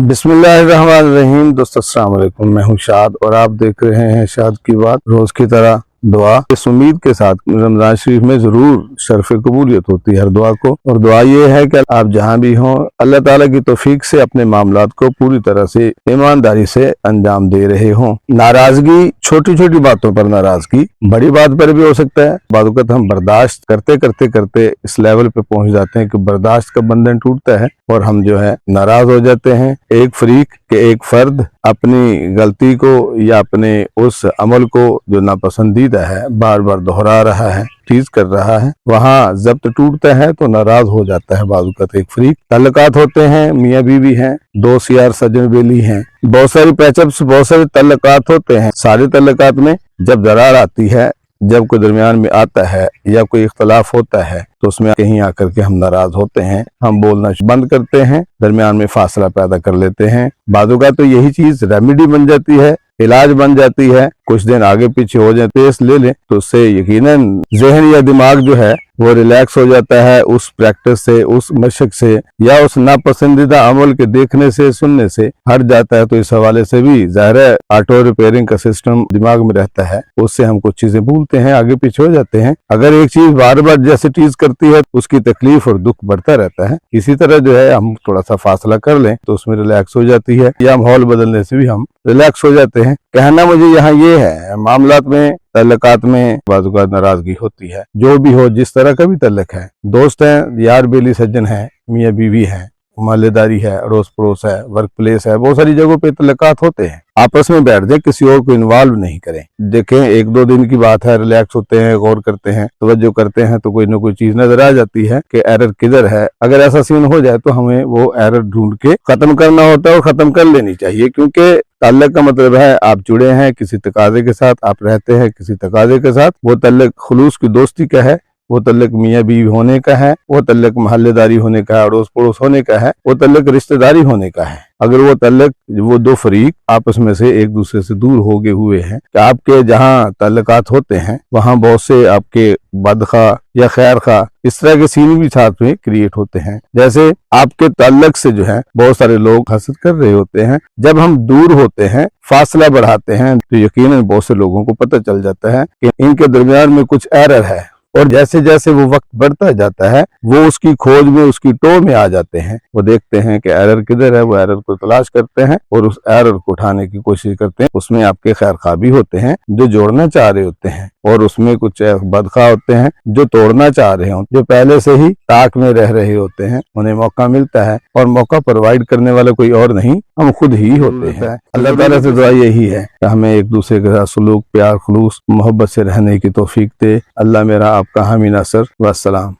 بسم اللہ الرحمن الرحیم۔ دوستو السلام علیکم، میں ہوں شاد اور آپ دیکھ رہے ہیں شاد کی بات۔ روز کی طرح دعا اس امید کے ساتھ رمضان شریف میں ضرور شرف قبولیت ہوتی ہے ہر دعا کو، اور دعا یہ ہے کہ آپ جہاں بھی ہوں اللہ تعالیٰ کی توفیق سے اپنے معاملات کو پوری طرح سے ایمانداری سے انجام دے رہے ہوں۔ ناراضگی، چھوٹی چھوٹی باتوں پر ناراضگی بڑی بات پر بھی ہو سکتا ہے۔ بعض اوقات ہم برداشت کرتے اس لیول پہ پہنچ جاتے ہیں کہ برداشت کا بندھن ٹوٹتا ہے اور ہم ناراض ہو جاتے ہیں۔ ایک فریق کہ ایک فرد اپنی غلطی کو یا اپنے اس عمل کو جو ناپسندیدہ ہے بار بار دہرا رہا ہے، ٹیز کر رہا ہے، وہاں ضبط ٹوٹتا ہے تو ناراض ہو جاتا ہے بعض اوقات ایک فریق۔ تعلقات ہوتے ہیں، میاں بیوی ہیں، دوست یار سجن بیلی ہیں، بہت ساری پیچ اپس، بہت سارے تعلقات ہوتے ہیں۔ سارے تعلقات میں جب درار آتی ہے، جب کوئی درمیان میں آتا ہے یا کوئی اختلاف ہوتا ہے تو اس میں کہیں آ کر کے ہم ناراض ہوتے ہیں، ہم بولنا بند کرتے ہیں، درمیان میں فاصلہ پیدا کر لیتے ہیں۔ بعض اوقات تو یہی چیز ریمیڈی بن جاتی ہے، علاج بن جاتی ہے۔ کچھ دن آگے پیچھے ہو جائے، پیس لے لیں تو اس سے یقیناً ذہن یا دماغ وہ ریلیکس ہو جاتا ہے، اس پریکٹس سے، اس مشق سے یا اس ناپسندیدہ عمل کے دیکھنے سے، سننے سے ہٹ جاتا ہے۔ تو اس حوالے سے بھی ظاہر ہے آٹو ریپیئرنگ کا سسٹم دماغ میں رہتا ہے، اس سے ہم کچھ چیزیں بھولتے ہیں، آگے پیچھے ہو جاتے ہیں۔ اگر ایک چیز بار بار جیسے ٹیز کرتی ہے اس کی تکلیف اور دکھ بڑھتا رہتا ہے۔ اسی طرح ہم تھوڑا سا فاصلہ کر لیں تو اس میں ریلیکس ہو جاتی ہے، یا ماحول بدلنے سے بھی ہم ریلیکس ہو جاتے ہیں۔ کہنا مجھے یہاں یہ ہے، معاملات میں، تعلقات میں بعض اوقات ناراضگی ہوتی ہے، جو بھی ہو، جس طرح کا بھی تعلق ہے، دوست ہیں، یار بیلی سجن ہیں، میاں بیوی ہیں، محلے داری ہے، اڑوس پڑوس ہے، ورک پلیس ہے، بہت ساری جگہوں پہ تعلقات ہوتے ہیں۔ آپس میں بیٹھ جائیں، کسی اور کو انوالو نہیں کریں۔ دیکھیں ایک دو دن کی بات ہے، ریلیکس ہوتے ہیں، غور کرتے ہیں، توجہ کرتے ہیں تو کوئی نہ کوئی چیز نظر آ جاتی ہے کہ ایرر کدھر ہے۔ اگر ایسا سین ہو جائے تو ہمیں وہ ایرر ڈھونڈ کے ختم کرنا ہوتا ہے اور ختم کر لینی چاہیے، کیونکہ تعلق کا مطلب ہے آپ جڑے ہیں کسی تقاضے کے ساتھ، آپ رہتے ہیں کسی تقاضے کے ساتھ۔ وہ تعلق خلوص کی دوستی کا ہے، وہ تعلق میاں بیوی ہونے کا ہے، وہ تعلق محلے داری ہونے کا ہے، اڑوس پڑوس ہونے کا ہے، وہ تعلق رشتہ داری ہونے کا ہے۔ اگر وہ تعلق، وہ دو فریق آپس میں سے ایک دوسرے سے دور ہو گئے ہوئے ہیں کہ آپ کے جہاں تعلقات ہوتے ہیں وہاں بہت سے آپ کے بدخواہ یا خیر خواہ اس طرح کے سین بھی ساتھ میں کریٹ ہوتے ہیں۔ جیسے آپ کے تعلق سے بہت سارے لوگ حسد کر رہے ہوتے ہیں۔ جب ہم دور ہوتے ہیں، فاصلہ بڑھاتے ہیں تو یقیناً بہت سے لوگوں کو پتہ چل جاتا ہے کہ ان کے درمیان میں کچھ ایرر ہے، اور جیسے جیسے وہ وقت بڑھتا جاتا ہے وہ اس کی کھوج میں، اس کی ٹو میں آ جاتے ہیں۔ وہ دیکھتے ہیں کہ ایرر کدھر ہے، وہ ایرر کو تلاش کرتے ہیں اور اس ایرر کو اٹھانے کی کوشش کرتے ہیں۔ اس میں آپ کے خیر خواہ بھی ہوتے ہیں جو جوڑنا چاہ رہے ہوتے ہیں، اور اس میں کچھ بدخواہ ہوتے ہیں جو توڑنا چاہ رہے ہوں، جو پہلے سے ہی طاق میں رہ رہے ہوتے ہیں۔ انہیں موقع ملتا ہے، اور موقع پرووائڈ کرنے والا کوئی اور نہیں، ہم خود ہی ہوتے ہیں۔ اللہ تعالیٰ سے دعا یہی ہے کہ ہمیں ایک دوسرے کے ساتھ سلوک، پیار، خلوص، محبت سے رہنے کی توفیق دے۔ اللہ میرا آپ کا حامی ناصر، والسلام۔